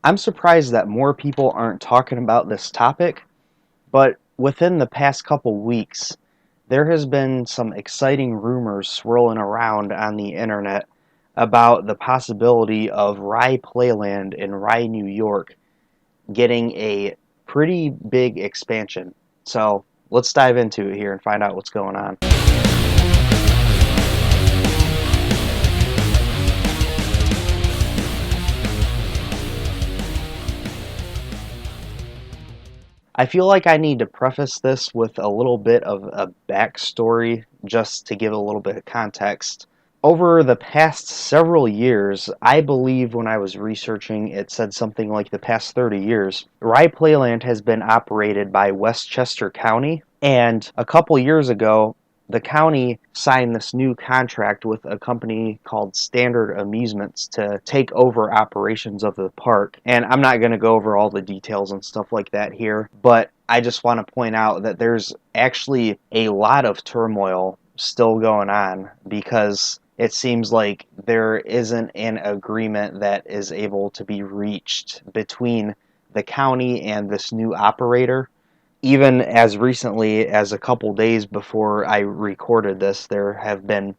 I'm surprised that more people aren't talking about this topic, but within the past couple weeks, there has been some exciting rumors swirling around on the internet about the possibility of Rye Playland in Rye, New York getting a pretty big expansion. So let's dive into it here and find out what's going on. I feel like I need to preface this with a little bit of a backstory just to give a little bit of context. Over the past several years, I believe when I was researching, it said something like the past 30 years, Rye Playland has been operated by Westchester County. And a couple years ago, the county signed this new contract with a company called Standard Amusements to take over operations of the park. And I'm not going to go over all the details and stuff like that here, but I just want to point out that there's actually a lot of turmoil still going on because it seems like there isn't an agreement that is able to be reached between the county and this new operator. Even as recently as a couple days before I recorded this, there have been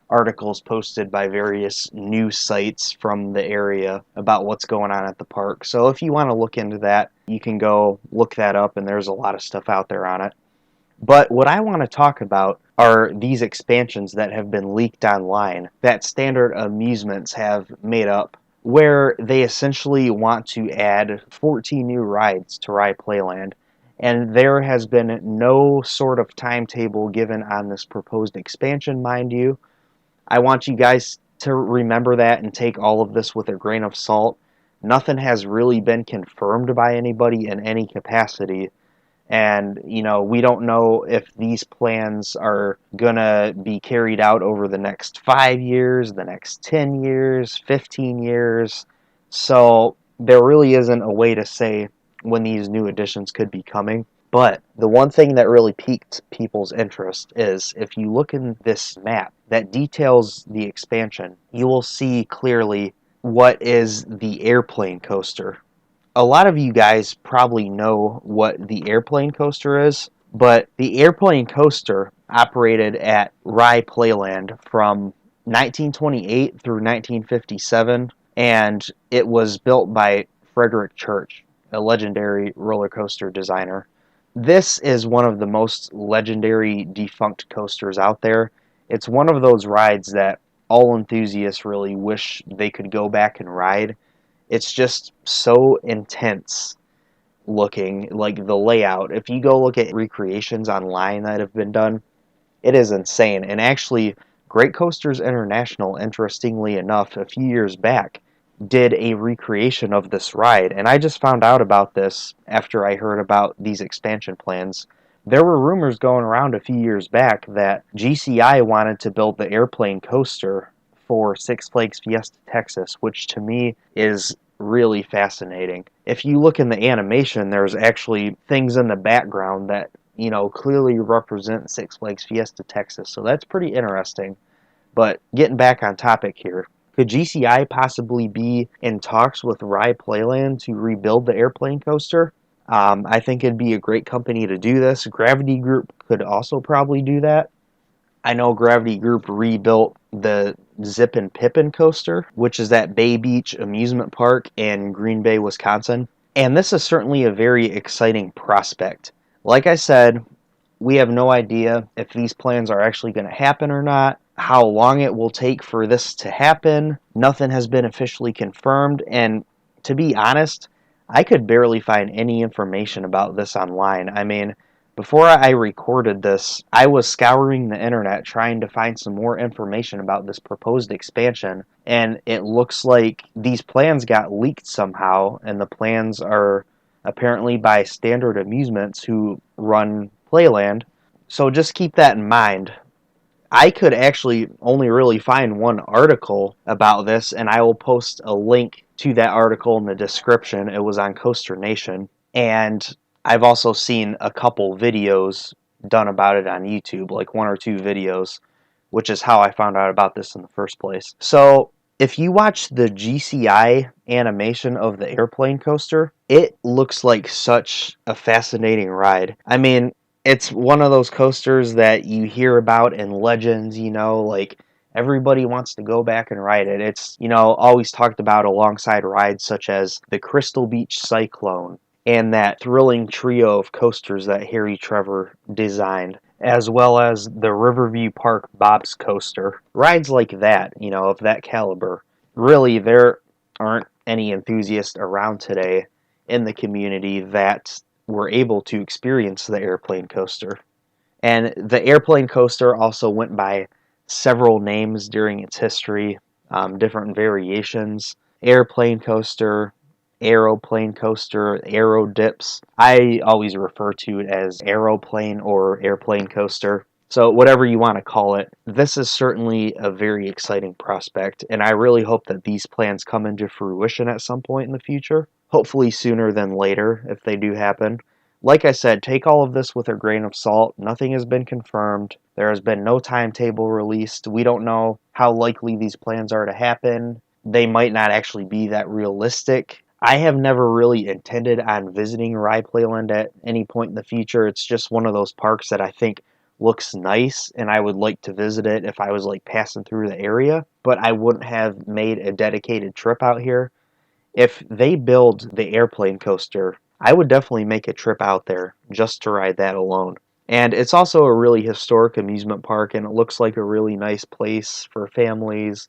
articles posted by various news sites from the area about what's going on at the park. So if you want to look into that, you can go look that up, and there's a lot of stuff out there on it. But what I want to talk about are these expansions that have been leaked online that Standard Amusements have made up, where they essentially want to add 14 new rides to Rye Playland. And there has been no sort of timetable given on this proposed expansion, mind you. I want you guys to remember that and take all of this with a grain of salt. Nothing has really been confirmed by anybody in any capacity. And, we don't know if these plans are going to be carried out over the next 5 years, the next 10 years, 15 years. So there really isn't a way to say when these new additions could be coming. But the one thing that really piqued people's interest is if you look in this map that details the expansion, you will see clearly what is the airplane coaster. A lot of you guys probably know what the airplane coaster is, but the airplane coaster operated at Rye Playland from 1928 through 1957, and it was built by Frederick Church, a legendary roller coaster designer. This is one of the most legendary defunct coasters out there. It's one of those rides that all enthusiasts really wish they could go back and ride. It's just so intense looking, like the layout. If you go look at recreations online that have been done, it is insane. And actually, Great Coasters International, interestingly enough, a few years back, did a recreation of this ride. And I just found out about this after I heard about these expansion plans. There were rumors going around a few years back that GCI wanted to build the airplane coaster for Six Flags Fiesta Texas, which to me is really fascinating. If you look in the animation, there's actually things in the background that clearly represent Six Flags Fiesta Texas. So that's pretty interesting. But getting back on topic here, could GCI possibly be in talks with Rye Playland to rebuild the airplane coaster? I think it'd be a great company to do this. Gravity Group could also probably do that. I know Gravity Group rebuilt the Zippin' Pippin coaster, which is at Bay Beach Amusement Park in Green Bay, Wisconsin. And this is certainly a very exciting prospect. Like I said, we have no idea if these plans are actually going to happen or not, how long it will take for this to happen. Nothing has been officially confirmed, and to be honest, I could barely find any information about this online. I mean, before I recorded this, I was scouring the internet trying to find some more information about this proposed expansion, and it looks like these plans got leaked somehow, and the plans are apparently by Standard Amusements, who run Playland. So just keep that in mind. I could actually only really find one article about this, and I will post a link to that article in the description. It was on Coaster Nation. And I've also seen a couple videos done about it on YouTube, like one or two videos, which is how I found out about this in the first place. So If you watch the GCI animation of the airplane coaster, it looks like such a fascinating ride. I mean, it's one of those coasters that you hear about in legends, like everybody wants to go back and ride it. It's, always talked about alongside rides such as the Crystal Beach Cyclone and that thrilling trio of coasters that Harry Trevor designed, as well as the Riverview Park Bob's Coaster. Rides like that, of that caliber. Really, there aren't any enthusiasts around today in the community that were able to experience the airplane coaster. And the airplane coaster also went by several names during its history, different variations. Airplane coaster, Aeroplane coaster, Aero Dips. I always refer to it as Aeroplane or Airplane coaster. So, whatever you want to call it, this is certainly a very exciting prospect, and I really hope that these plans come into fruition at some point in the future. Hopefully, sooner than later, if they do happen. Like I said, take all of this with a grain of salt. Nothing has been confirmed. There has been no timetable released. We don't know how likely these plans are to happen. They might not actually be that realistic. I have never really intended on visiting Rye Playland at any point in the future. It's just one of those parks that I think looks nice and I would like to visit it if I was like passing through the area, but I wouldn't have made a dedicated trip out here. If they build the airplane coaster, I would definitely make a trip out there just to ride that alone. And it's also a really historic amusement park, and it looks like a really nice place for families.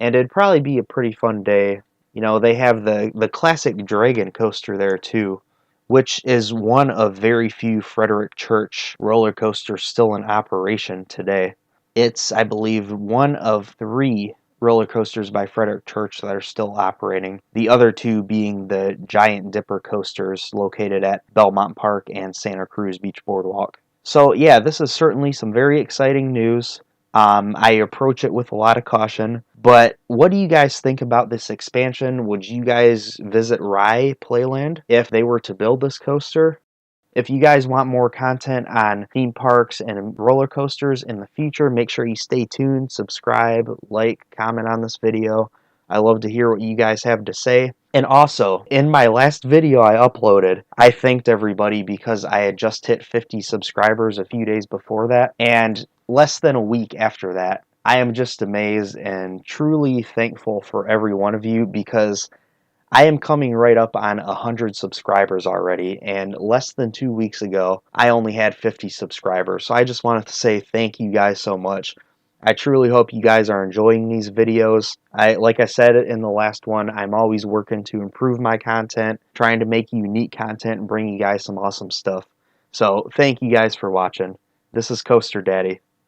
And it'd probably be a pretty fun day. They have the classic Dragon coaster there too, which is one of very few Frederick Church roller coasters still in operation today. It's, I believe, one of three roller coasters by Frederick Church that are still operating, the other two being the Giant Dipper coasters located at Belmont Park and Santa Cruz Beach Boardwalk. So, yeah, this is certainly some very exciting news. I approach it with a lot of caution, but what do you guys think about this expansion? Would you guys visit Rye Playland if they were to build this coaster? If you guys want more content on theme parks and roller coasters in the future, make sure you stay tuned, subscribe, like, comment on this video. I love to hear what you guys have to say. And also, in my last video I uploaded, I thanked everybody because I had just hit 50 subscribers a few days before that, and less than a week after that. I am just amazed and truly thankful for every one of you because I am coming right up on 100 subscribers already, and less than 2 weeks ago, I only had 50 subscribers. So I just wanted to say thank you guys so much. I truly hope you guys are enjoying these videos. Like I said in the last one, I'm always working to improve my content, trying to make unique content and bring you guys some awesome stuff. So thank you guys for watching. This is Coaster Daddy.